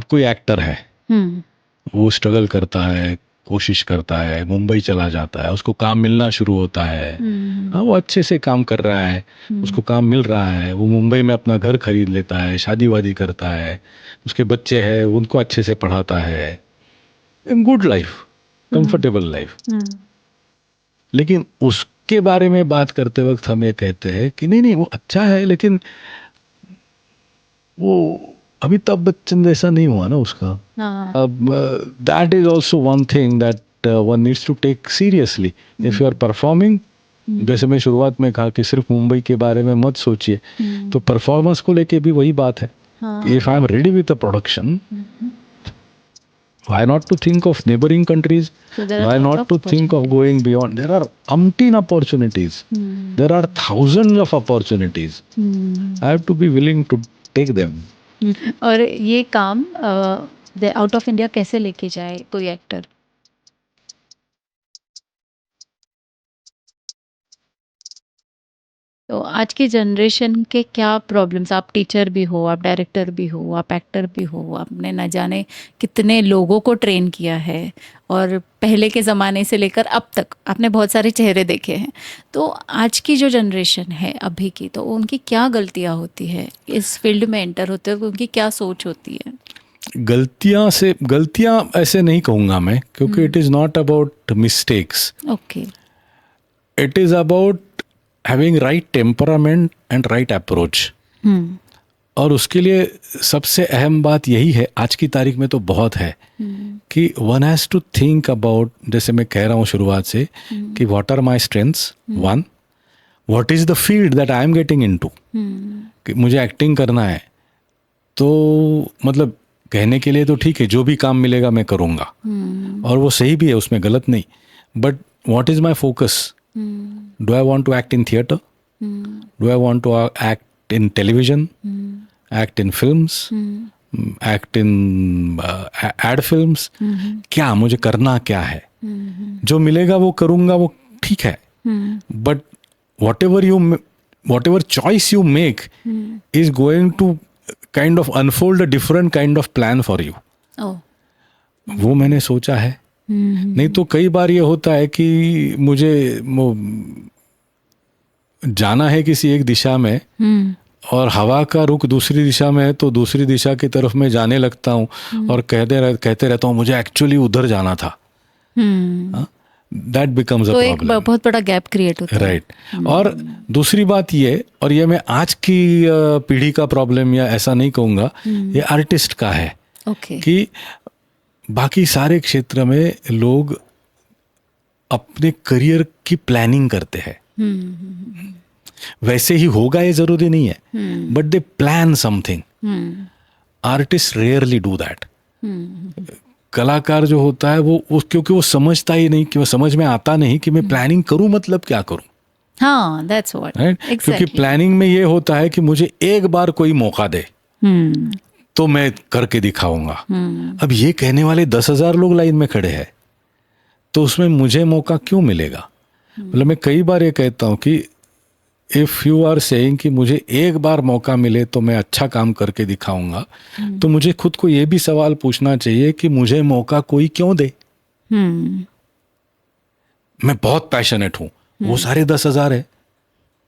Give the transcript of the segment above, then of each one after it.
अब कोई एक्टर है, हम्म वो स्ट्रगल करता है, कोशिश करता है, मुंबई चला जाता है, उसको काम मिलना शुरू होता है। हाँ, वो अच्छे से काम कर रहा है, उसको काम मिल रहा है, वो मुंबई में अपना घर खरीद लेता है, शादी वादी करता है, उसके बच्चे हैं, उनको अच्छे से पढ़ाता है, गुड लाइफ, कंफर्टेबल लाइफ। लेकिन उसके बारे में बात करते वक्त हम ये कहते हैं कि नहीं नहीं वो अच्छा है, लेकिन वो अमिताभ बच्चन जैसा नहीं हुआ ना उसका। हाँ That is also one thing that one needs to take seriously. If you are performing, जैसे मैं शुरुआत में कहा कि सिर्फ मुंबई के बारे में मत सोचिए, तो परफॉर्मेंस को लेके भी वही बात है। If I am ready with the production, why not to think of neighboring countries? So there are Why lot not of to think of going beyond? There are umpteen opportunities. There are thousands of opportunities. I have to be willing to take them. और ये काम out of India कैसे लेके जाए कोई actor? तो आज की जनरेशन के क्या प्रॉब्लम्स, आप टीचर भी हो, आप डायरेक्टर भी हो, आप एक्टर भी हो, आपने न जाने कितने लोगों को ट्रेन किया है और पहले के ज़माने से लेकर अब तक आपने बहुत सारे चेहरे देखे हैं। तो आज की जो जनरेशन है अभी की, तो उनकी क्या गलतियां होती है इस फील्ड में एंटर होते हुए, उनकी क्या सोच होती है? गलतियां ऐसे नहीं कहूंगा मैं, क्योंकि it is not about mistakes, okay it is about having right temperament and right approach. और उसके लिए सबसे अहम बात यही है, आज की तारीख में तो बहुत है, कि one has to think about, जैसे मैं कह रहा हूँ शुरुआत से, कि what are my strengths, one, what is the field that I am getting into. कि मुझे एक्टिंग करना है, तो मतलब कहने के लिए तो ठीक है, जो भी काम मिलेगा मैं करूँगा, और वो सही भी है, उसमें गलत नहीं, but what is my focus? Do I want to act in theatre? Do I want to act in television? Act in films? Act in ad films? क्या मुझे करना क्या है? जो मिलेगा वो करूँगा, वो ठीक है, but whatever choice you make is going to kind of unfold a different kind of plan for you. वो मैंने सोचा है। नहीं तो कई बार ये होता है कि मुझे जाना है किसी एक दिशा में, और हवा का रुख दूसरी दिशा में है, तो दूसरी दिशा की तरफ मैं जाने लगता हूँ और कहते रहता हूँ मुझे एक्चुअली उधर जाना था। That becomes a problem. तो एक बहुत बड़ा गैप क्रिएट होता है। राइट। और दूसरी बात ये, और ये मैं आज की पीढ़ी का प्रॉब्लम या ऐसा नहीं कहूँगा, ये आर्टिस्ट का है। कि बाकी सारे क्षेत्र में लोग अपने करियर की प्लानिंग करते हैं, वैसे ही होगा ये जरूरी नहीं है, but they plan something. Artist rarely do that. कलाकार जो होता है वो क्योंकि वो समझता ही नहीं, कि वो समझ में आता नहीं कि मैं प्लानिंग करूं, मतलब क्या करूं। हाँ, that's what. Right? क्योंकि प्लानिंग में ये होता है कि मुझे एक बार कोई मौका दे तो मैं करके दिखाऊंगा। अब ये कहने वाले 10,000 लोग लाइन में खड़े हैं, तो उसमें मुझे मौका क्यों मिलेगा? मतलब मैं कई बार ये कहता हूँ कि इफ यू आर सेइंग कि मुझे एक बार मौका मिले तो मैं अच्छा काम करके दिखाऊंगा, तो मुझे खुद को ये भी सवाल पूछना चाहिए कि मुझे मौका कोई क्यों दे। मैं बहुत पैशनेट हूँ, वो सारे 10,000 है,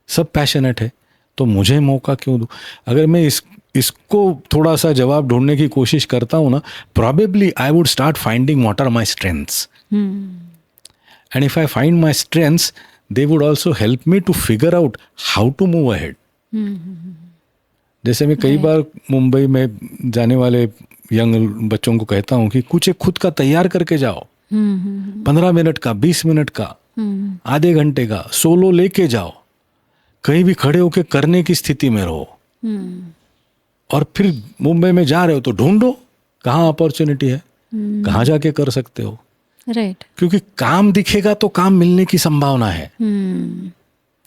सब पैशनेट है, तो मुझे मौका क्यों दूँ? अगर मैं इसको थोड़ा सा जवाब ढूंढने की कोशिश करता हूँ ना, probably I would start finding what are my strengths. And if I find my strengths, they would also help me to figure out how to move ahead. जैसे मैं कई बार मुंबई में जाने वाले यंग बच्चों को कहता हूँ कि कुछ एक खुद का तैयार करके जाओ, 15 मिनट का, 20 मिनट का, आधे घंटे का सोलो लेके जाओ, कहीं भी खड़े होके करने की स्थिति में रहो। और फिर मुंबई में जा रहे हो तो ढूंढो कहाँ अपॉर्चुनिटी है, कहाँ जाके कर सकते हो। राइट। क्योंकि काम दिखेगा तो काम मिलने की संभावना है।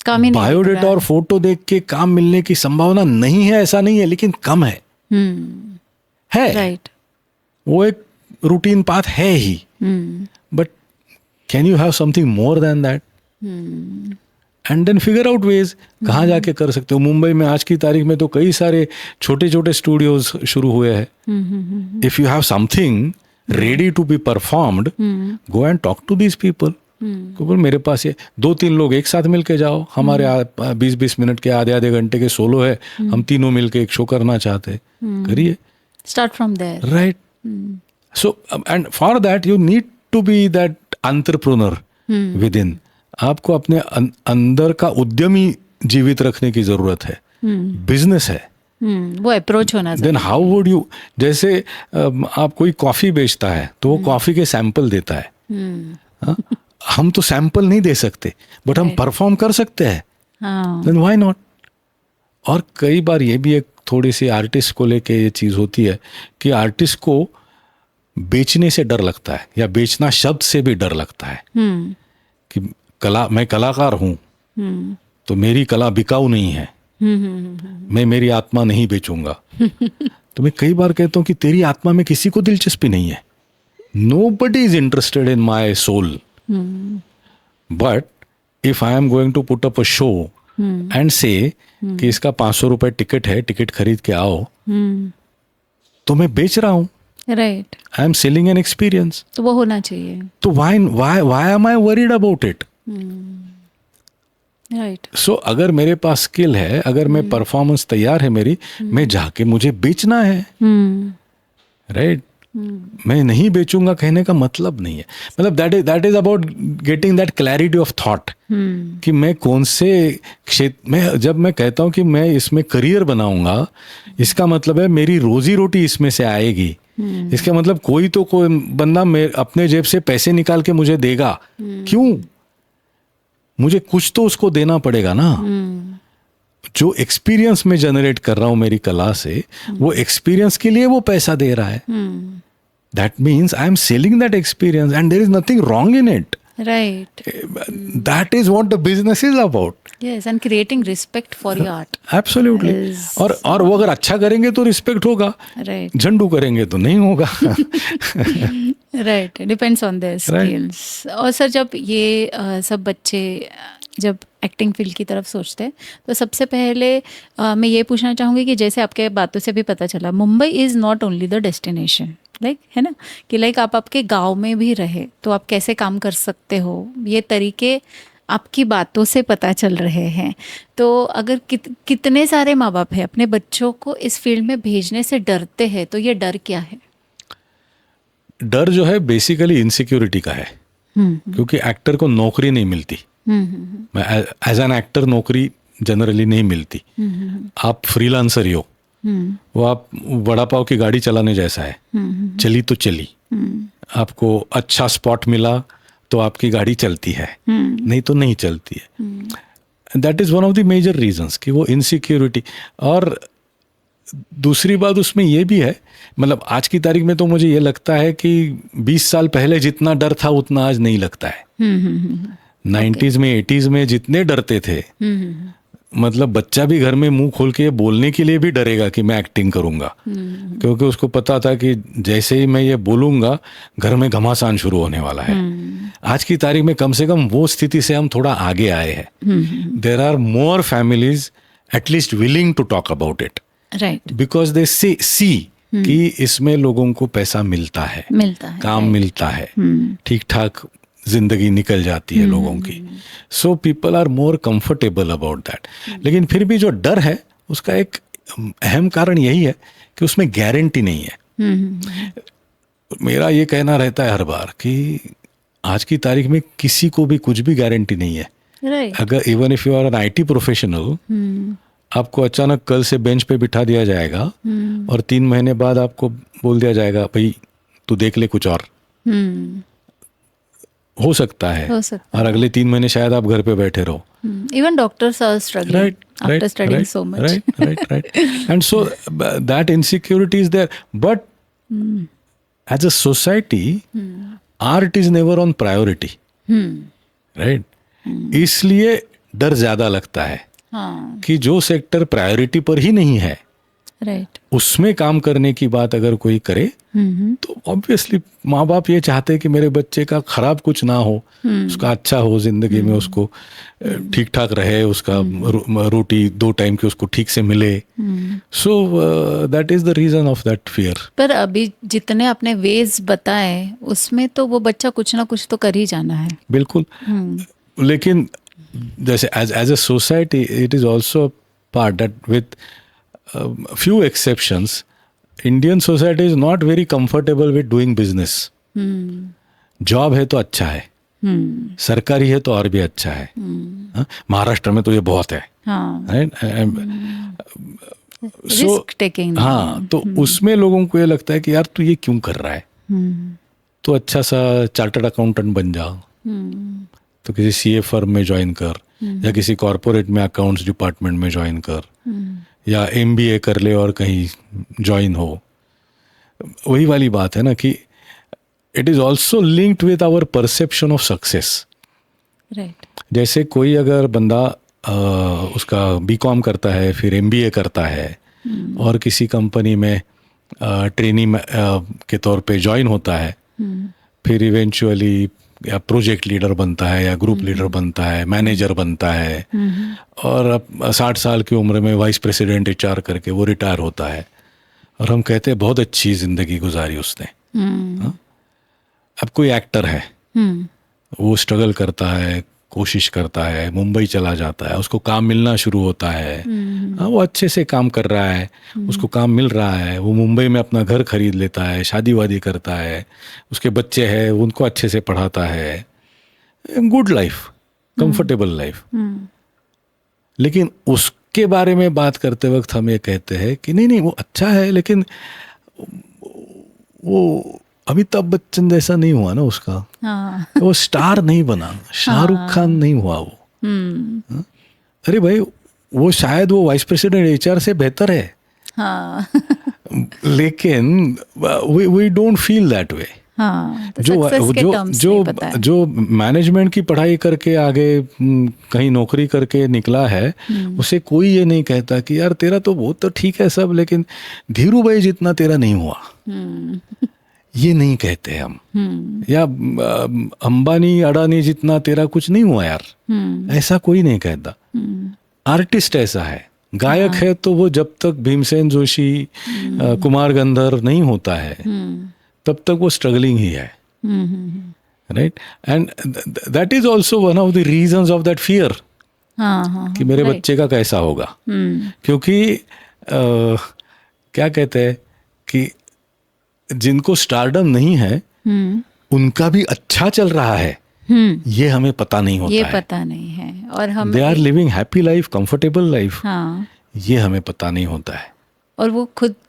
बायोडेटा और फोटो देख के काम मिलने की संभावना नहीं है ऐसा नहीं है, लेकिन कम है। है राइट। वो एक रूटीन पाथ है ही, but can you have something more than that? And then figure out ways कहाँ जाके कर सकते हो. मुंबई में आज की तारीख में तो कई सारे छोटे छोटे स्टूडियोज शुरू हुए हैं. If you have something ready to be performed, go and talk to these people. मेरे पास ये 2-3 लोग एक साथ मिलके जाओ, हमारे 20-20 मिनट के आधे घंटे के सोलो है, हम तीनों मिलके एक शो करना चाहते हैं, करिए. Start from there, right. So and for that you need to be that entrepreneur within. आपको अपने अंदर का उद्यमी जीवित रखने की जरूरत है. बिजनेस है, वो अप्रोच होना चाहिए. देन हाउ वुड यू, जैसे आप कोई कॉफी बेचता है तो वो कॉफी के सैंपल देता है. हम तो सैंपल नहीं दे सकते, बट हम परफॉर्म कर सकते हैं. Then why not. और कई बार ये भी एक थोड़ी सी आर्टिस्ट को लेके ये चीज़ होती है कि आर्टिस्ट को बेचने से डर लगता है, या बेचना शब्द से भी डर लगता है कि मैं कलाकार हूँ तो मेरी कला बिकाऊ नहीं है, मैं मेरी आत्मा नहीं बेचूंगा. तो मैं कई बार कहता हूँ कि तेरी आत्मा में किसी को दिलचस्पी नहीं है. Nobody is interested in my soul. But if I am going to put up a show and say कि इसका 500 रुपए टिकट है, टिकट खरीद के आओ, तो मैं बेच रहा हूँ. Right. I am selling an experience. तो वो होना चाहिए. तो why am I worried about it? Right. So अगर मेरे पास स्किल है, अगर मैं परफॉर्मेंस तैयार है मेरी, मैं जाके मुझे बेचना है. राइट. मैं नहीं बेचूंगा कहने का मतलब नहीं है. मतलब that is about getting that clarity of thought कि मैं कौन से क्षेत्र में, जब मैं कहता हूँ कि मैं इसमें करियर बनाऊंगा, इसका मतलब है मेरी रोजी रोटी इसमें से आएगी. इसका मतलब कोई बंदा अपने जेब से पैसे निकाल के मुझे देगा. क्यों? मुझे कुछ तो उसको देना पड़ेगा ना. जो एक्सपीरियंस में जनरेट कर रहा हूं मेरी कला से, वो एक्सपीरियंस के लिए वो पैसा दे रहा है. That means I am selling that experience and there is nothing wrong in it. Right. That is what the business is about. Yes, and creating respect for your art. Absolutely. और वो अगर अच्छा करेंगे तो रिस्पेक्ट होगा. Right. झंडू करेंगे तो नहीं होगा. Right. Depends on their skills. और सर, जब ये सब बच्चे जब एक्टिंग फील्ड की तरफ सोचते हैं तो सबसे पहले मैं ये पूछना चाहूँगी कि जैसे आपके बातों से भी पता चला, Mumbai is not only the destination, like, है ना, कि लाइक आप आपके गांव में भी रहे तो आप कैसे काम कर सकते हो, ये तरीके आपकी बातों से पता चल रहे हैं. तो अगर कितने सारे माँ बाप हैं अपने बच्चों को इस फील्ड में भेजने से डरते हैं, तो ये डर क्या है? डर जो है बेसिकली इनसिक्योरिटी का है. क्योंकि एक्टर को नौकरी नहीं मिलती. एज एन एक्टर नौकरी जनरली नहीं मिलती. आप फ्रीलांसर ही हो. वो आप वड़ा पाव की गाड़ी चलाने जैसा है. चली तो चली. आपको अच्छा स्पॉट मिला तो आपकी गाड़ी चलती है, नहीं तो नहीं चलती है. That is one of the major reasons कि वो इनसिक्योरिटी. और दूसरी बात उसमें ये भी है, मतलब आज की तारीख में तो मुझे ये लगता है कि 20 साल पहले जितना डर था उतना आज नहीं लगता है. 90s में 80s में जितने डरते थे, मतलब बच्चा भी घर में मुंह खोल के बोलने के लिए भी डरेगा कि मैं एक्टिंग करूंगा. क्योंकि उसको पता था कि जैसे ही मैं ये बोलूंगा घर में घमासान शुरू होने वाला है. आज की तारीख में कम से कम वो स्थिति से हम थोड़ा आगे आए हैं. There are more families at least willing to talk about it. Right. Because they see कि इसमें लोगों को पैसा मिलता है, काम मिलता है, ठीक ठाक जिंदगी निकल जाती है लोगों की. So people are more comfortable about that. लेकिन फिर भी जो डर है उसका एक अहम कारण यही है कि उसमें गारंटी नहीं है. मेरा ये कहना रहता है हर बार कि आज की तारीख में किसी को भी कुछ भी गारंटी नहीं है. अगर even if you are an IT professional, आपको अचानक कल से बेंच पे बिठा दिया जाएगा और 3 महीने बाद आपको बोल दिया जाएगा भाई तू देख ले कुछ और. हो सकता है. और अगले 3 महीने शायद आप घर पे बैठे रहो. Even doctors are struggling after studying so much. Right. And so that insecurity is there. But as a society, art is never on priority. Right? इसलिए डर ज्यादा लगता है कि जो सेक्टर प्रायोरिटी पर ही नहीं है राइट। उसमें काम करने की बात अगर कोई करे तो ऑब्वियसली माँ बाप ये चाहते हैं कि मेरे बच्चे का खराब कुछ ना हो, उसका अच्छा हो जिंदगी में, उसको ठीक ठाक रहे, उसका रोटी 2 टाइम की उसको ठीक से मिले। So that is the reason of that fear. पर अभी जितने आपने वेज बताए उसमें तो वो बच्चा कुछ ना कुछ तो कर ही जाना है। बिल्कुल। लेकिन जैसे as a society it is also part that with few exceptions, Indian society is not very comfortable with doing business. Job है तो अच्छा है, सरकारी है तो और भी अच्छा है। महाराष्ट्र में तो ये बहुत है, रिस्क टेकिंग। हाँ, तो उसमें लोगों को ये लगता है कि यार तू ये क्यों कर रहा है, तो अच्छा सा चार्टर्ड अकाउंटेंट बन जा, तो किसी सीए फर्म में ज्वाइन कर, या किसी कॉरपोरेट में अकाउंट्स डिपार्टमेंट में ज्वाइन कर, या एमबीए कर ले और कहीं ज्वाइन हो। वही वाली बात है ना कि it is also linked with our perception of success. Right. जैसे कोई अगर बंदा उसका बीकॉम करता है, फिर एमबीए करता है और किसी कंपनी में ट्रेनी के तौर पे ज्वाइन होता है, फिर इवेंचुअली या प्रोजेक्ट लीडर बनता है, या ग्रुप लीडर बनता है, मैनेजर बनता है, और अब 60 साल की उम्र में वाइस प्रेसिडेंट एचआर करके वो रिटायर होता है, और हम कहते हैं बहुत अच्छी जिंदगी गुजारी उसने। अब कोई एक्टर है, वो स्ट्रगल करता है, कोशिश करता है, मुंबई चला जाता है, उसको काम मिलना शुरू होता है, वो अच्छे से काम कर रहा है, उसको काम मिल रहा है, वो मुंबई में अपना घर खरीद लेता है, शादी वादी करता है, उसके बच्चे हैं, उनको अच्छे से पढ़ाता है, गुड लाइफ, कंफर्टेबल लाइफ। लेकिन उसके बारे में बात करते वक्त हम ये कहते हैं कि नहीं वो अच्छा है, लेकिन वो अमिताभ बच्चन जैसा नहीं हुआ ना उसका। वो स्टार नहीं बना, शाहरुख खान नहीं हुआ वो। अरे भाई, वो शायद वो वाइस प्रेसिडेंट एचआर से बेहतर है, लेकिन we don't feel that way. जो मैनेजमेंट की पढ़ाई करके आगे कहीं नौकरी करके निकला है, उसे कोई ये नहीं कहता कि यार तेरा तो बहुत तो ठीक है सब, लेकिन धीरू भाई जितना तेरा नहीं हुआ। ये नहीं कहते हम। या अंबानी अडानी जितना तेरा कुछ नहीं हुआ यार, ऐसा कोई नहीं कहता। आर्टिस्ट ऐसा है, गायक है तो वो जब तक भीमसेन जोशी, कुमार गंधर्व नहीं होता है तब तक वो स्ट्रगलिंग ही है, right. And that is also one of the reasons of that fear कि मेरे बच्चे का कैसा होगा। क्योंकि क्या कहते हैं कि जिनको स्टारडम नहीं है उनका भी अच्छा चल रहा है, ये हमें पता नहीं होता, ये पता नहीं है, और हम they are living happy life, comfortable life, ये हमें पता नहीं होता है। और वो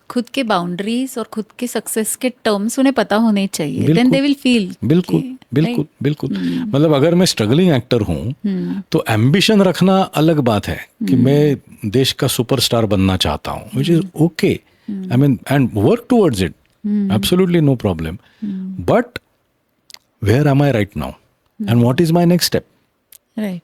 खुद के बाउंड्रीज और खुद के सक्सेस के टर्म्स उन्हें पता होने चाहिए, देन दे विल फील। बिल्कुल बिल्कुल बिल्कुल। मतलब अगर मैं स्ट्रगलिंग एक्टर हूँ तो एम्बिशन रखना अलग बात है कि मैं देश का सुपरस्टार बनना चाहता हूँ, which is okay, I mean, and work towards it, absolutely no problem. But where am I right now? And what is my next step? Right.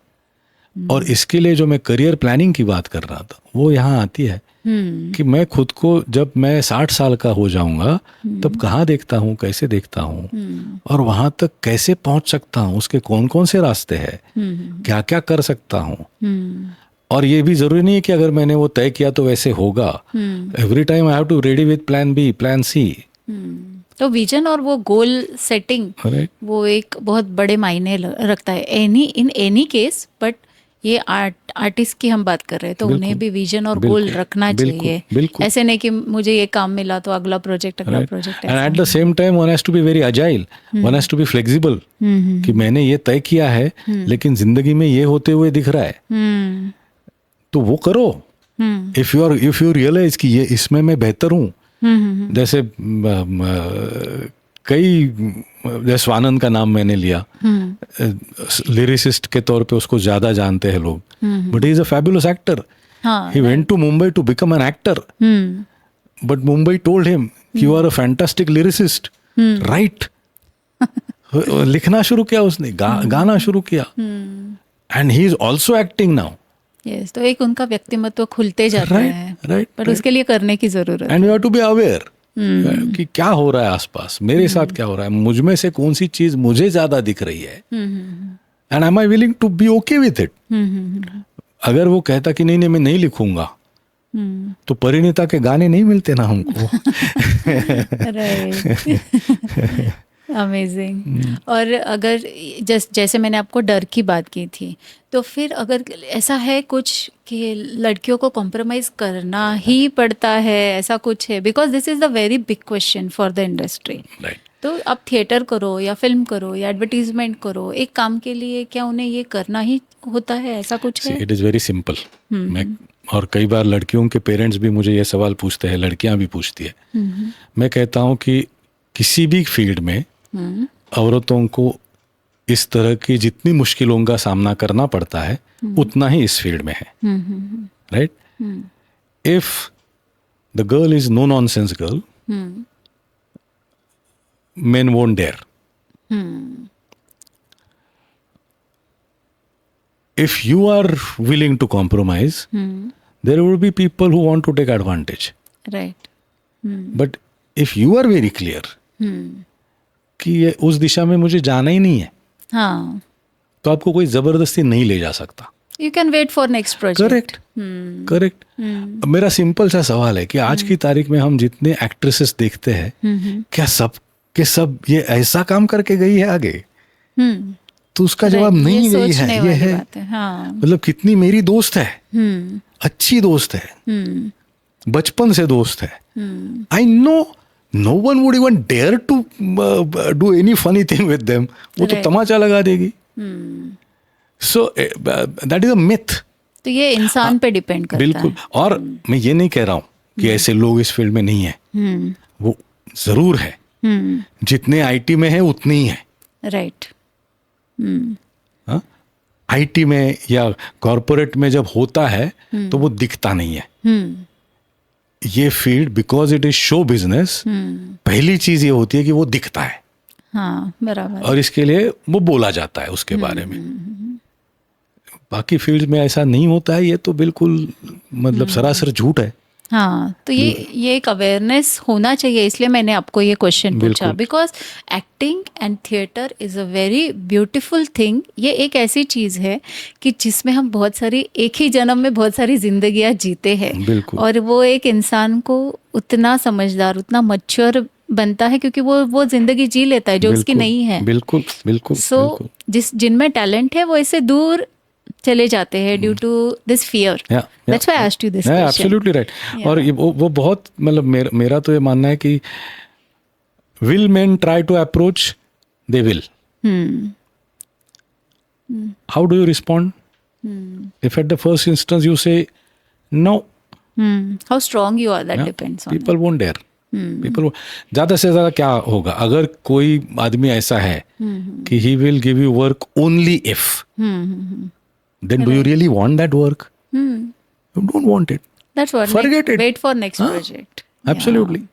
और इसके लिए जो मैं करियर प्लानिंग की बात कर रहा था वो यहाँ आती है कि मैं खुद को जब मैं 60 साल का हो जाऊंगा तब कहाँ देखता हूँ, कैसे देखता हूँ, और वहां तक कैसे पहुंच सकता हूँ, उसके कौन कौन से रास्ते हैं, क्या क्या कर सकता हूँ। और ये भी जरूरी नहीं है कि अगर मैंने वो तय किया तो वैसे होगा। Every time I have to ready with plan B, plan C. तो विजन और वो गोल सेटिंग, वो एक बहुत बड़े मायने रखता है इन एनी केस। बट ये आर्टिस्ट की हम बात कर रहे हैं तो उन्हें भी विजन और गोल रखना चाहिए। ऐसे नहीं कि मुझे ये काम मिला तो अगला project and at the same time one has to be very agile, one has to be flexible कि मैंने ये तय किया है लेकिन जिंदगी में ये होते हुए दिख रहा है, तो वो करो। इफ यू रियलाइज कि ये इसमें मैं बेहतर हूँ, जैसे जैसे स्वानंद का नाम मैंने लिया, लिरिसिस्ट के तौर पे उसको ज्यादा जानते हैं लोग, but he is a fabulous actor. He went to Mumbai to become an actor, but Mumbai told him you are a fantastic lyricist, right. लिखना शुरू किया उसने, गाना शुरू किया, and he is also acting now. Yes, तो एक उनका व्यक्तिमत्व खुलते जाता है, राइट, पर उसके लिए करने की जरूरत है। And you have to be aware कि क्या हो रहा है आसपास, मेरे साथ क्या हो रहा है, मुझ में से कौन सी चीज मुझे ज्यादा दिख रही है, and am I willing to be okay with it. अगर वो कहता कि नहीं मैं नहीं लिखूंगा, तो परिणीता के गाने नहीं मिलते ना हमको। Right, amazing. और अगर जैसे मैंने आपको डर की बात की थी, तो फिर अगर ऐसा है कुछ कि लड़कियों को कॉम्प्रोमाइज करना ही पड़ता है, ऐसा कुछ है? Because this is the very big question for the industry. तो आप थिएटर करो या फिल्म करो या एडवर्टीजमेंट करो, एक काम के लिए क्या उन्हें ये करना ही होता है, ऐसा कुछ है? It is very simple. मैं और कई बार लड़कियों के पेरेंट्स भी मुझे ये सवाल पूछते हैं, लड़कियां भी पूछती है। मैं कहता हूँ कि किसी भी फील्ड में औरतों को इस तरह की जितनी मुश्किलों का सामना करना पड़ता है उतना ही इस फील्ड में है, right? If the girl is no nonsense girl, men won't dare. If you are willing to compromise, there will be people who want to take advantage. Right. But if you are very clear कि ये उस दिशा में मुझे जाना ही नहीं है, हाँ, तो आपको कोई जबरदस्ती नहीं ले जा सकता। You can wait for next project. Correct, correct. मेरा सिंपल सा सवाल है कि आज की तारीख में हम जितने एक्ट्रेसेस देखते हैं, क्या सब के सब ये ऐसा काम करके गई है आगे? तो उसका जवाब नहीं गई है, ये है। हाँ। मतलब कितनी मेरी दोस्त है, अच्छी दोस्त है, बचपन से दोस्त है, I know no one would even dare to do any funny thing with them, वो तो तमाचा लगा देगी। So that is a myth. तो ये इंसान पे डिपेंड करता है। बिल्कुल। और मैं ये नहीं कह रहा हूँ कि ऐसे लोग इस फील्ड में नहीं है, वो जरूर है। जितने आईटी में है उतने ही है, राइट। आईटी में या कॉरपोरेट में जब होता है तो वो दिखता नहीं है। ये field because it is show business, पहली चीज ये होती है कि वो दिखता है। हाँ, बराबर। और इसके लिए वो बोला जाता है उसके बारे में। बाकी फील्ड में ऐसा नहीं होता है, ये तो बिल्कुल मतलब सरासर झूठ है। हाँ, तो ये एक अवेयरनेस होना चाहिए, इसलिए मैंने आपको ये क्वेश्चन पूछा। Because acting and theatre is a very beautiful thing. ये एक ऐसी चीज़ है कि जिसमें हम बहुत सारी, एक ही जन्म में बहुत सारी जिंदगियां जीते हैं, और वो एक इंसान को उतना समझदार, उतना मैच्योर बनता है क्योंकि वो जिंदगी जी लेता है जो उसकी नहीं है। बिल्कुल, बिल्कुल। सो जिनमें टैलेंट है वो इससे दूर चले जाते हैं due to this fear. That's why I asked you this question. Absolutely right. और वो बहुत मतलब मेरा तो ये मानना है कि will men try to approach, they will. How do you respond if at the first instance you say no? How strong you are, that depends on. People won't dare. People ज्यादा से ज्यादा क्या होगा, अगर कोई आदमी ऐसा है कि he will give you work only if, then do you really want that work? You don't want it. That's what. Forget it. Wait for next project. Absolutely.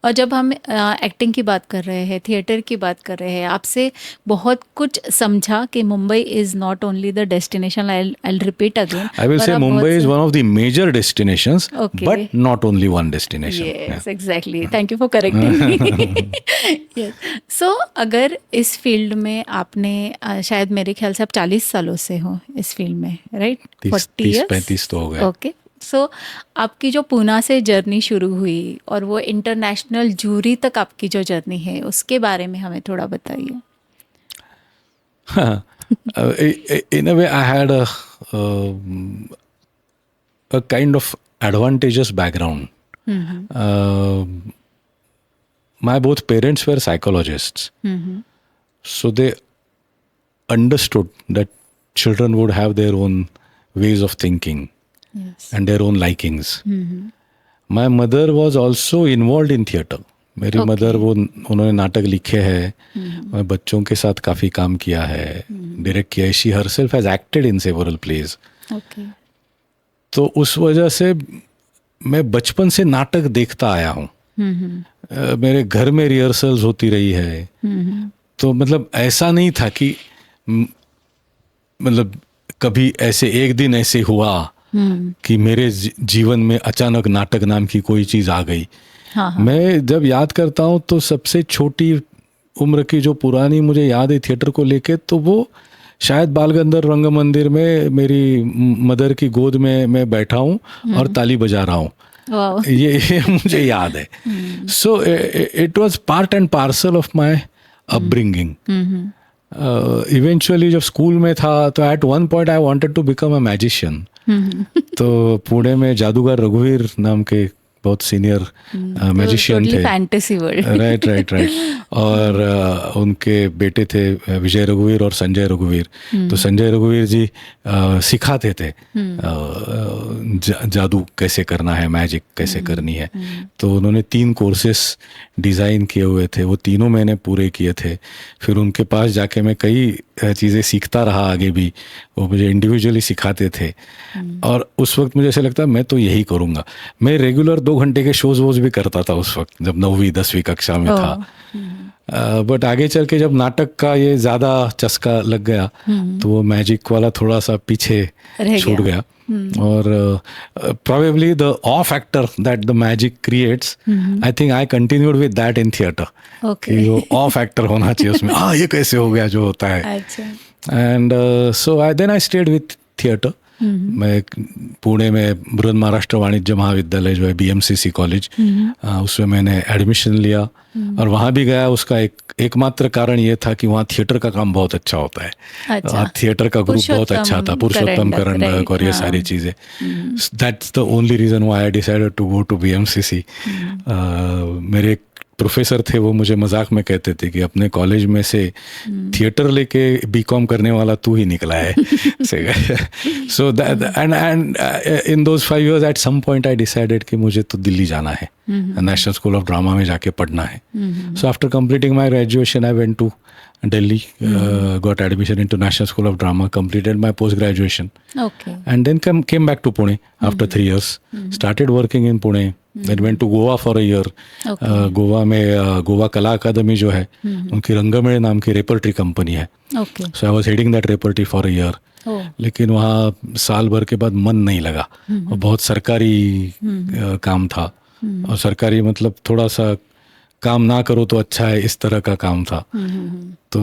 और जब हम एक्टिंग की बात कर रहे हैं, थिएटर की बात कर रहे हैं, आपसे बहुत कुछ समझा कि Mumbai is not only the destination. I repeat again, I will say Mumbai is one of the major destinations, but not only one destination. Yes, exactly. Thank you for correcting me. Yes. So अगर इस field में आपने शायद मेरे ख्याल से आप 40 सालों से हो इस फील्ड में, राइट? 30-35 तो हो गए। ओके। सो आपकी जो पूना से जर्नी शुरू हुई और वो इंटरनेशनल जूरी तक आपकी जो जर्नी है, उसके बारे में हमें थोड़ा बताइए। In a way, I had a kind of advantageous background. My both parents were psychologists, so they understood that children would have their own ways of thinking. Yes. And their own likings. My mother was also involved in theatre. मेरी mother उन्होंने नाटक लिखे हैं, बच्चों के साथ काफ़ी काम किया है, डायरेक्ट किया है। She herself has acted in several plays. तो उस वजह से मैं बचपन से नाटक देखता आया हूँ। मेरे घर में रिहर्सल्स होती रही है। तो मतलब ऐसा नहीं था कि मतलब कभी ऐसे एक दिन ऐसे हुआ कि मेरे जीवन में अचानक नाटक नाम की कोई चीज़ आ गई। हाँ, हाँ. मैं जब याद करता हूँ तो सबसे छोटी उम्र की जो पुरानी मुझे याद है थिएटर को लेके, तो वो शायद बाल गंधर्व रंग मंदिर में मेरी मदर की गोद में मैं बैठा हूँ और ताली बजा रहा हूँ। Wow. ये मुझे याद है। So it was part and parcel of my upbringing. Eventually जब स्कूल में था तो at one point I wanted to become a magician. तो पुणे में जादूगर रघुवीर नाम के बहुत सीनियर मैजिशियन थे। Fantasy world. राइट। और उनके बेटे थे विजय रघुवीर और संजय रघुवीर। तो संजय रघुवीर जी सिखाते थे जादू कैसे करना है, मैजिक कैसे करनी है। तो उन्होंने 3 कोर्सेस डिज़ाइन किए हुए थे, वो तीनों मैंने पूरे किए थे। फिर उनके पास जाके मैं कई चीज़ें सीखता रहा आगे भी। वो मुझे इंडिविजुअली सिखाते थे और उस वक्त मुझे ऐसा लगता मैं तो यही करूँगा। मैं रेगुलर 2 घंटे के शोज वोज भी करता था उस वक्त जब 9वीं 10वीं कक्षा में था। बट आगे चल के जब नाटक का ये ज़्यादा चस्का लग गया तो वो मैजिक वाला थोड़ा सा पीछे छूट गया। और probably the awe factor that the magic creates, I think I continued with that in theater. Okay. कि वो awe factor होना चाहिए उसमें, ये कैसे हो गया जो होता है। अच्छा. And so then I stayed with theater. मैं पुणे में बृहद महाराष्ट्र वाणिज्य महाविद्यालय जो है BMCC कॉलेज, उसमें मैंने एडमिशन लिया और वहाँ भी गया। उसका एकमात्र कारण ये था कि वहाँ थिएटर का काम बहुत अच्छा होता है। अच्छा. थिएटर का ग्रुप बहुत अच्छा था, पुरुषोत्तम करंडक और ये सारी चीज़ें। That's the only reason why I decided to go to BMCC। मेरे प्रोफेसर थे, वो मुझे मजाक में कहते थे कि अपने कॉलेज में से थिएटर लेके BCom करने वाला तू ही निकला है। So that and in those 5 years at some point I decided कि मुझे तो दिल्ली जाना है, नेशनल स्कूल ऑफ ड्रामा में जाके पढ़ना है। So after completing my graduation I went to Delhi, got admission into National School of Drama, completed my post graduation. Okay. And then came back to Pune after 3 years. Started working in Pune. Then went to Goa for a year. Okay. Goa में गोवा कला अकादमी जो है उनकी रंगमेड़ नाम की repertory company है। Okay. So I was heading that repertory for a year. Oh. लेकिन वहाँ साल भर के बाद मन नहीं लगा। और बहुत सरकारी काम था और सरकारी मतलब थोड़ा सा काम ना करो तो अच्छा है, इस तरह का काम था। तो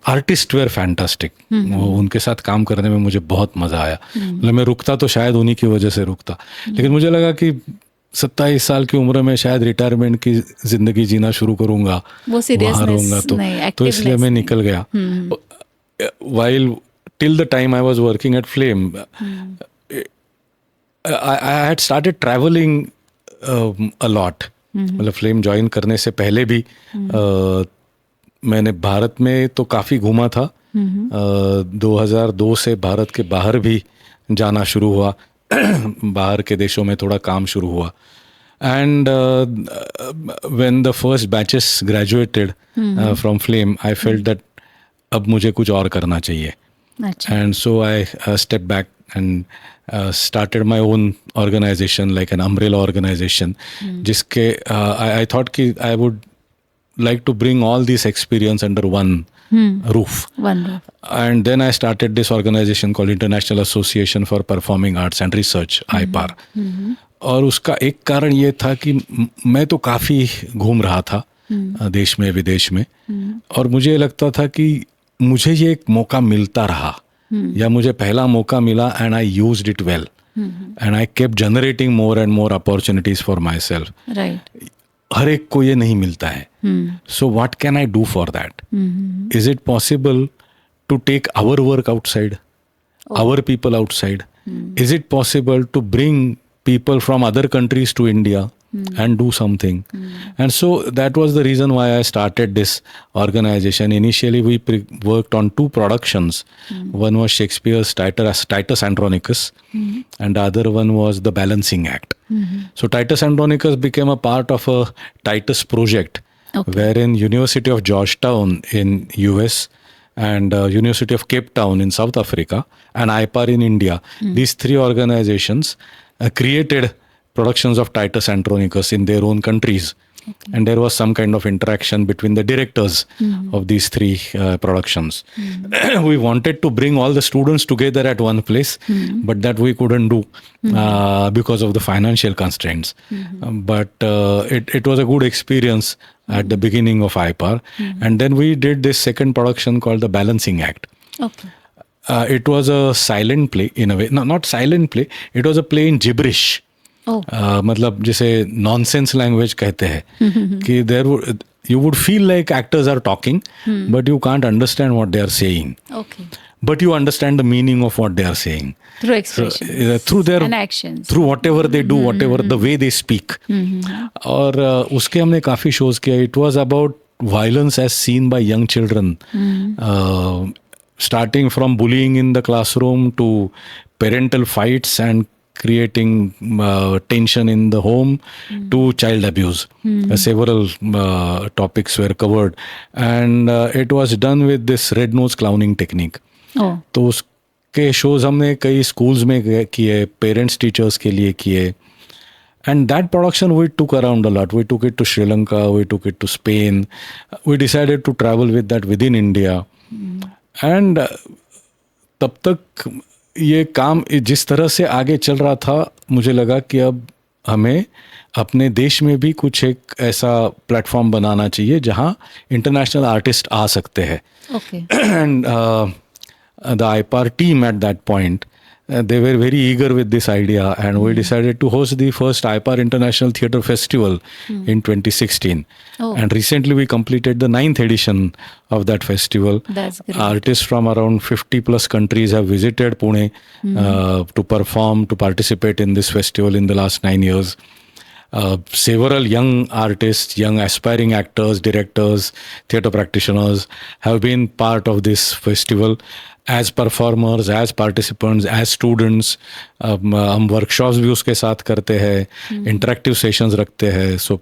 आर्टिस्ट वेर फैंटास्टिक, वो उनके साथ काम करने में मुझे बहुत मज़ा आया। मतलब मैं रुकता तो शायद उन्हीं की वजह से रुकता, लेकिन मुझे लगा कि 27 साल की उम्र में शायद रिटायरमेंट की जिंदगी जीना शुरू करूंगा, वहाँ रहूंगा, तो इसलिए मैं निकल गया। While till the time I was working at flame I had started travelling a lot. मतलब फ्लेम ज्वाइन करने से पहले भी मैंने भारत में तो काफ़ी घूमा था। 2002 से भारत के बाहर भी जाना शुरू हुआ, बाहर के देशों में थोड़ा काम शुरू हुआ। And when the first batches graduated from flame I felt that अब मुझे कुछ और करना चाहिए। And so I step back and started my own organization, like an umbrella organization, जिसके I thought कि I would like to bring all this experience under one roof. And then I started this organization called International Association for Performing Arts and Research, IPAR. और उसका एक कारण ये था कि मैं तो काफ़ी घूम रहा था देश में विदेश में, और मुझे लगता था कि मुझे ये एक मौका मिलता रहा, या मुझे पहला मौका मिला and I used it well and I kept generating more and more opportunities for myself. हर एक को ये नहीं मिलता है, so what can I do for that? Is it possible to take our work outside, our people outside? Is it possible to bring people from other countries to India and do something? And so that was the reason why I started this organization. Initially we worked on 2 productions. One was Shakespeare's Titus Andronicus, and the other one was The Balancing Act. So Titus Andronicus became a part of a Titus project, wherein University of Georgetown in US and University of Cape Town in South Africa and IPAR in India, these 3 organizations created productions of Titus Andronicus in their own countries. and there was some kind of interaction between the directors of these three productions. We wanted to bring all the students together at one place, but that we couldn't do because of the financial constraints. But it was a good experience at the beginning of IPAR. And then we did this second production called The Balancing Act. Okay. It was a silent play in a way. No, not silent play. It was a play in gibberish. मतलब जिसे nonsense language कहते हैं कि you would feel like actors are talking, but you can't understand what they are saying. Okay. But you understand the meaning of what they are saying. Through expressions. Through their and actions. Through whatever they do, whatever the way they speak. और उसके हमने काफ़ी shows किया. It was about violence as seen by young children. Starting from bullying in the classroom to parental fights and creating tension in the home to child abuse. Several topics were covered, and it was done with this red nose clowning technique. तो उसके shows हमने कई schools में किए, parents teachers के लिए किए. And that production we took around a lot. We took it to Sri Lanka, we took it to Spain. We decided to travel with that within India. And तब तक ये काम जिस तरह से आगे चल रहा था, मुझे लगा कि अब हमें अपने देश में भी कुछ एक ऐसा प्लेटफॉर्म बनाना चाहिए जहां इंटरनेशनल आर्टिस्ट आ सकते हैं. And the IPAR team at that point, they were very eager with this idea, and we decided to host the first IPAR International Theatre Festival in 2016. And recently we completed the 9th edition of that festival. That's great. Artists from around 50 plus countries have visited Pune to perform, to participate in this festival in the last 9 years. Several young artists, young aspiring actors, directors, theatre practitioners have been part of this festival as performers, as participants, as students. हम workshops भी उसके साथ करते हैं, interactive sessions रखते हैं. So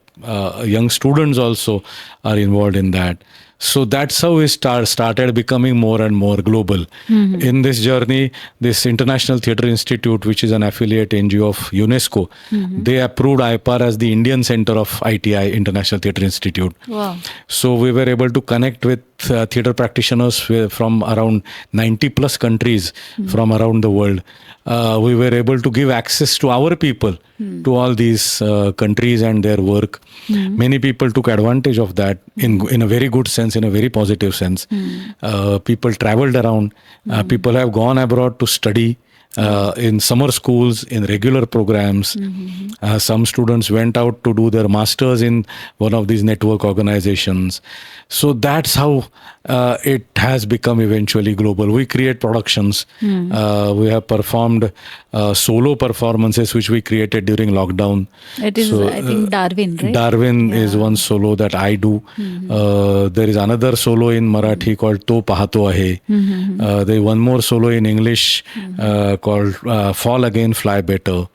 young students also are involved in that. So that's how we started becoming more and more global. In this journey, this International Theatre Institute, which is an affiliate NGO of UNESCO, they approved IPAR as the Indian Center of ITI, International Theatre Institute. Wow. So we were able to connect with theatre practitioners from around 90 plus countries from around the world. We were able to give access to our people to all these countries and their work. Many people took advantage of that in a very good sense, in a very positive sense. People traveled around. People have gone abroad to study in summer schools, in regular programs. Some students went out to do their masters in one of these network organizations. So that's how it has become eventually global. We create productions. We have performed solo performances which we created during lockdown. It is, I think, Darwin, right? Darwin is one solo that I do. There is another solo in Marathi called To Pahato Ahe. There is one more solo in English called Fall Again, Fly Better.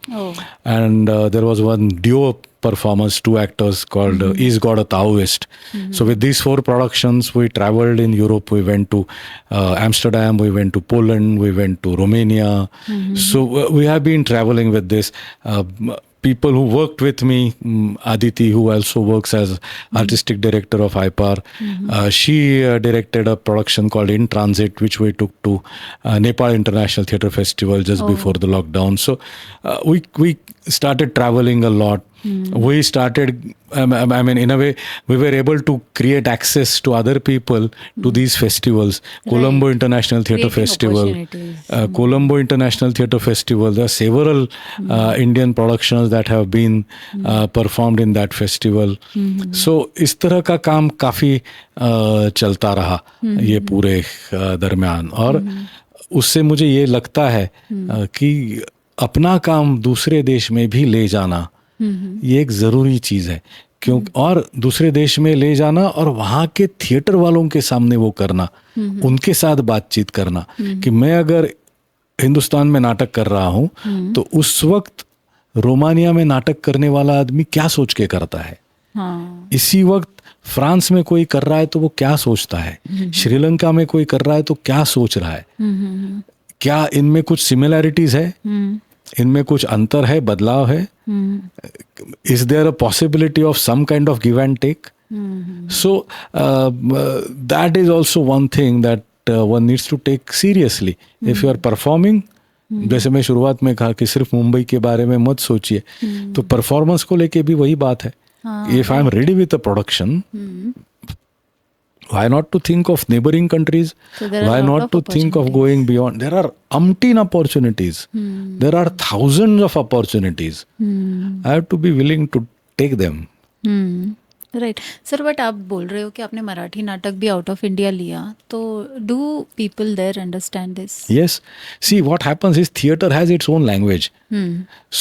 And there was one duo performance, 2 actors called Is God a Taoist? So with these 4 productions, we traveled in Europe. We went to Amsterdam, we went to Poland, we went to Romania. So we have been traveling with this. People who worked with me, Aditi, who also works as artistic director of IPAR, she directed a production called In Transit, which we took to Nepal International Theatre Festival just before the lockdown. So we started traveling a lot. We started, I mean, in a way, we were able to create access to other people to these festivals. Right. Colombo International Theatre Festival. Colombo International Theatre Festival. There are several Indian productions that have been performed in that festival. So, इस तरह का काम काफ़ी चलता रहा ये पूरे दरमियान. और उससे मुझे ये लगता है कि अपना काम दूसरे देश में भी ले जाना ये एक ज़रूरी चीज़ है. क्योंकि और दूसरे देश में ले जाना और वहाँ के थिएटर वालों के सामने वो करना, उनके साथ बातचीत करना कि मैं अगर हिंदुस्तान में नाटक कर रहा हूँ तो उस वक्त रोमानिया में नाटक करने वाला आदमी क्या सोच के करता है. इसी वक्त फ्रांस में कोई कर रहा है तो वो क्या सोचता है, श्रीलंका में कोई कर रहा है तो क्या सोच रहा है, क्या इनमें कुछ सिमिलैरिटीज है इनमें कुछ अंतर है, बदलाव है? Is there a possibility of some kind of give and take? So that is also one thing that one needs to take seriously if you are performing. जैसे मैं शुरुआत में कहा कि सिर्फ मुंबई के बारे में मत सोचिए, तो परफॉर्मेंस को लेके भी वही बात है. If I am ready with a production, why not to think of neighboring countries? Why not to think of going beyond? There are umpteen opportunities. There are thousands of opportunities. I have to be willing to take them. Right sir. But आप बोल रहे हो कि आपने मराठी नाटक भी out of India लिया, तो do people there understand this? Yes. See, what happens is theatre has its own language.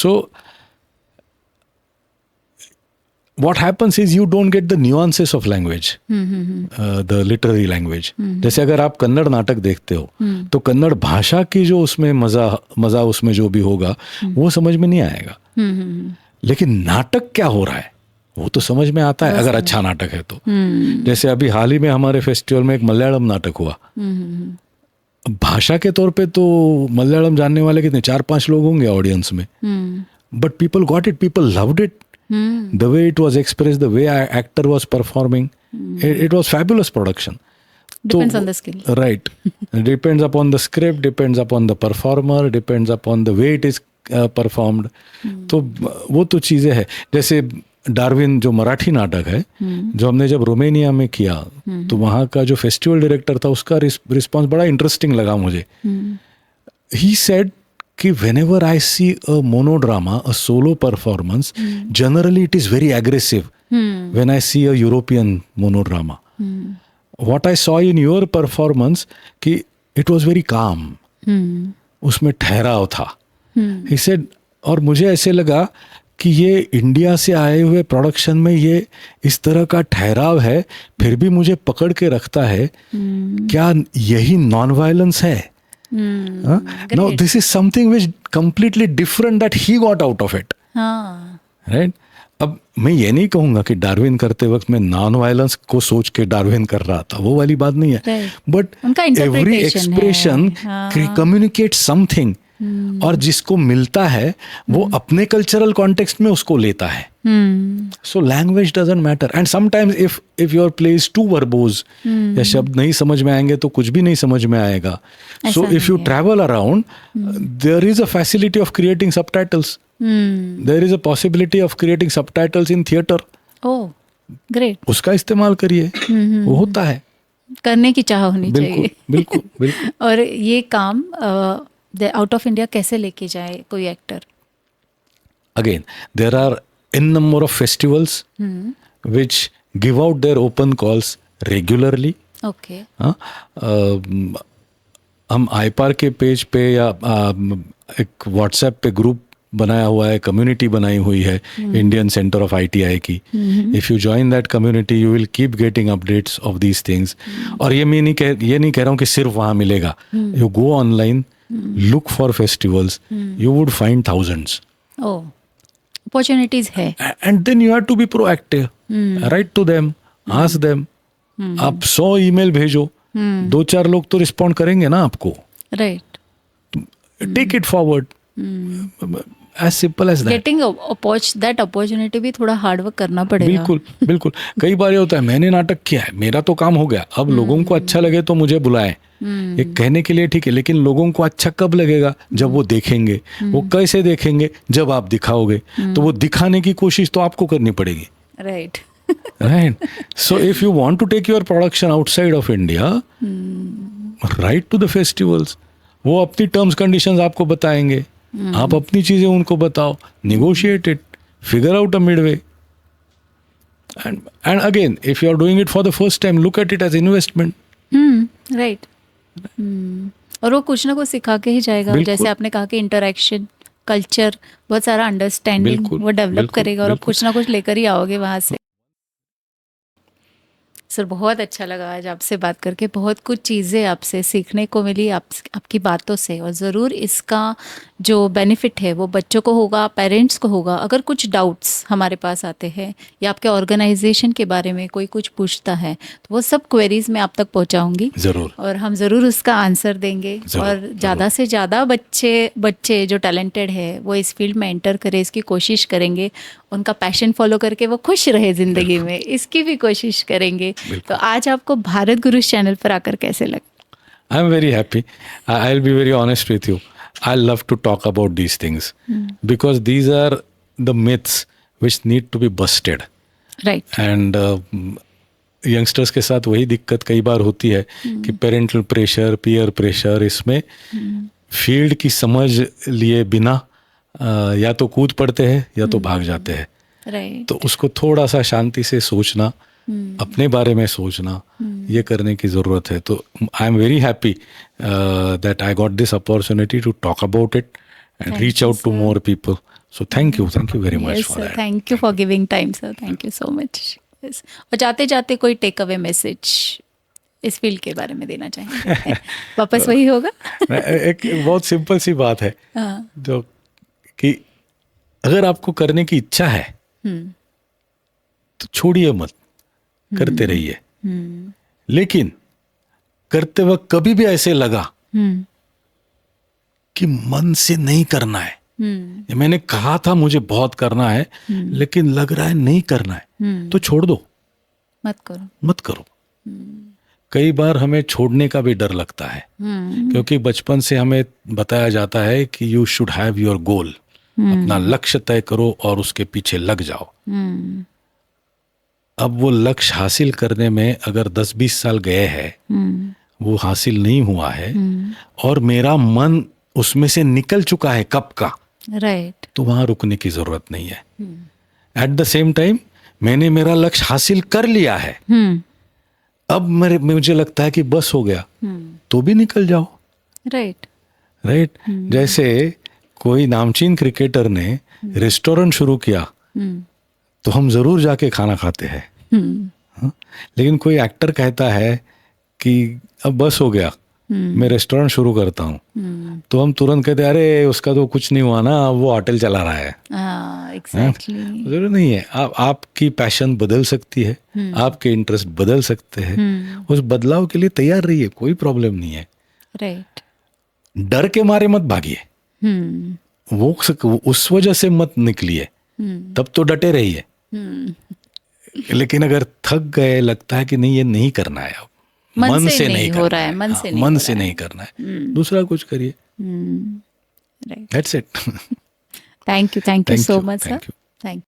So what happens is you don't get the nuances of language, the literary language. जैसे अगर आप कन्नड़ नाटक देखते हो, तो कन्नड़ भाषा की जो उसमें मजा उसमें जो भी होगा वो समझ में नहीं आएगा. लेकिन नाटक क्या हो रहा है वो तो समझ में आता है, अगर अच्छा नाटक है तो. जैसे अभी हाल ही में हमारे फेस्टिवल में एक मलयालम नाटक हुआ. भाषा के तौर पे तो मलयालम जानने वाले कितने 4-5 लोग होंगे ऑडियंस में, but people got it, people loved it. The way it was expressed, the way actor was performing, it was fabulous production. Depends on the skill. Right. Depends upon the script, depends upon the performer, depends upon the way it is performed. तो वो तो चीज़ें हैं. जैसे Darwin जो मराठी नाटक है, जो हमने जब रोमेनिया में किया, तो वहाँ का जो फेस्टिवल डायरेक्टर था उसका रिस्पॉन्स बड़ा इंटरेस्टिंग लगा मुझे. He said कि whenever I see a monodrama, a solo performance, generally it is very aggressive. When I see a European monodrama, what I saw in your performance कि it was very calm. उसमें ठहराव था. He said, और मुझे ऐसे लगा कि ये इंडिया से आए हुए प्रोडक्शन में ये इस तरह का ठहराव है, फिर भी मुझे पकड़ के रखता है. क्या यही नॉन वायलेंस है? No, this is something which completely different that he got out of it. Right? अब मैं ये नहीं कहूँगा कि डार्विन करते वक्त मैं नॉन वायलेंस को सोच के डार्विन कर रहा था, वो वाली बात नहीं है. But every expression communicate something, और जिसको मिलता है वो अपने कल्चरल कॉन्टेक्स्ट में उसको लेता है. So language doesn't matter. And sometimes if your play is too verbose, या शब्द नहीं समझ में आएंगे तो कुछ भी नहीं समझ में आएगा. So if you travel around, there is a facility of creating subtitles. There is a possibility of creating subtitles in theatre. Oh great. उसका इस्तेमाल करिए, वो होता है. करने की चाह होनी चाहिए. बिल्कुल बिल्कुल. और ये काम आउट ऑफ इंडिया कैसे लेके जाए कोई actor? Again, there are n number of festivals which give out their open calls regularly. Okay. हम आईपार के पेज पे या एक व्हाट्सएप पे ग्रुप बनाया हुआ है, कम्युनिटी बनाई हुई है इंडियन सेंटर ऑफ ITI की. If you join that community you will keep getting updates of these things. और ये नहीं कह रहा हूँ कि सिर्फ वहाँ मिलेगा. You go online, look for festivals, you would find thousands. Oh, opportunities है. And then you have to be proactive. Write to them, ask them. आप 100 ईमेल भेजो, 2-4 लोग तो रिस्पॉन्ड करेंगे ना आपको. Right. Take it forward. As simple as that. Getting that opportunity भी थोड़ा हार्ड वर्क करना पड़ेगा. बिल्कुल बिल्कुल. कई बार ये होता है, मैंने नाटक किया है, मेरा तो काम हो गया, अब लोगों को अच्छा लगे तो मुझे बुलाएं. एक कहने के लिए ठीक है, लेकिन लोगों को अच्छा कब लगेगा? जब वो देखेंगे. वो कैसे देखेंगे? जब आप दिखाओगे. तो वो दिखाने की कोशिश तो आपको करनी पड़ेगी. Right. Right. So if you want to take your production outside of India, write to the festivals. वो अपनी टर्म्स कंडीशंस आपको बताएंगे. आप अपनी चीजें उनको बताओ. Negotiate it. Figure out a midway. And again, if you are doing it for the first time, look at it as investment. Right. और वो कुछ ना कुछ सिखा के ही जाएगा. जैसे आपने कहा कि इंटरेक्शन, कल्चर, बहुत सारा अंडरस्टैंडिंग वो डेवलप करेगा, और आप कुछ ना कुछ लेकर ही आओगे वहाँ से. सर बहुत अच्छा लगा आज आपसे बात करके, बहुत कुछ चीज़ें आपसे सीखने को मिली आपकी बातों से, और ज़रूर इसका जो बेनिफिट है वो बच्चों को होगा, पेरेंट्स को होगा। अगर कुछ डाउट्स हमारे पास आते हैं या आपके ऑर्गेनाइजेशन के बारे में कोई कुछ पूछता है तो वो सब क्वेरीज मैं आप तक पहुंचाऊंगी ज़रूर, और हम ज़रूर उसका आंसर देंगे। और ज़्यादा से ज़्यादा बच्चे जो टैलेंटेड है वो इस फील्ड में एंटर करें, इसकी कोशिश करेंगे, उनका पैशन फॉलो करके वो खुश रहे ज़िंदगी में, इसकी भी कोशिश करेंगे। तो आज आपको भारत गुरु चैनल पर आकर कैसे लगा? आई am very happy. I will be very honest with you. I love to talk about these things because these are the myths which need to be busted. Right. And youngsters के साथ वही दिक्कत कई बार होती है कि पेरेंटल प्रेशर, पीयर प्रेशर, इसमें field की समझ लिए बिना या तो कूद पड़ते हैं या तो भाग जाते हैं. Right. तो उसको थोड़ा सा शांति से सोचना, अपने बारे में सोचना, ये करने की ज़रूरत है. तो I am very happy that I got this opportunity to talk about it and reach out to more people. So thank you very much for that. Thank you for giving time sir, thank you so much. और जाते जाते कोई take away message इस field के बारे में देना चाहेंगे? वापस वही होगा. एक बहुत सिंपल सी बात है जो कि अगर आपको करने की इच्छा है तो छोड़िए मत, करते रहिए. लेकिन करते वक्त कभी भी ऐसे लगा कि मन से नहीं करना है, ये मैंने कहा था मुझे बहुत करना है लेकिन लग रहा है नहीं करना है, तो छोड़ दो, मत करो. कई बार हमें छोड़ने का भी डर लगता है क्योंकि बचपन से हमें बताया जाता है कि you should have your goal, अपना लक्ष्य तय करो और उसके पीछे लग जाओ. अब वो लक्ष्य हासिल करने में अगर 10-20 साल गए हैं, वो हासिल नहीं हुआ है और मेरा मन उसमें से निकल चुका है कब का, राइट, तो वहां रुकने की जरूरत नहीं है. एट द सेम टाइम मैंने मेरा लक्ष्य हासिल कर लिया है, अब मुझे लगता है कि बस हो गया, तो भी निकल जाओ. राइट. जैसे कोई नामचीन क्रिकेटर ने रेस्टोरेंट शुरू किया तो हम जरूर जाके खाना खाते हैं. लेकिन कोई एक्टर कहता है कि अब बस हो गया, मैं रेस्टोरेंट शुरू करता हूँ, तो हम तुरंत कहते हैं अरे उसका तो कुछ नहीं हुआ ना, वो होटल चला रहा है. एग्जैक्टली. जरूर नहीं है. आपकी पैशन बदल सकती है, आपके इंटरेस्ट बदल सकते हैं, उस बदलाव के लिए तैयार रहिए, कोई प्रॉब्लम नहीं है. राइट. डर के मारे मत भागिए, वो उस वजह से मत निकलिए, तब तो डटे रहिए. लेकिन अगर थक गए, लगता है कि नहीं ये नहीं करना है, अब मन से नहीं हो रहा है, मन से नहीं करना है, दूसरा कुछ करिए. That's it. Thank you so much sir. Thank you.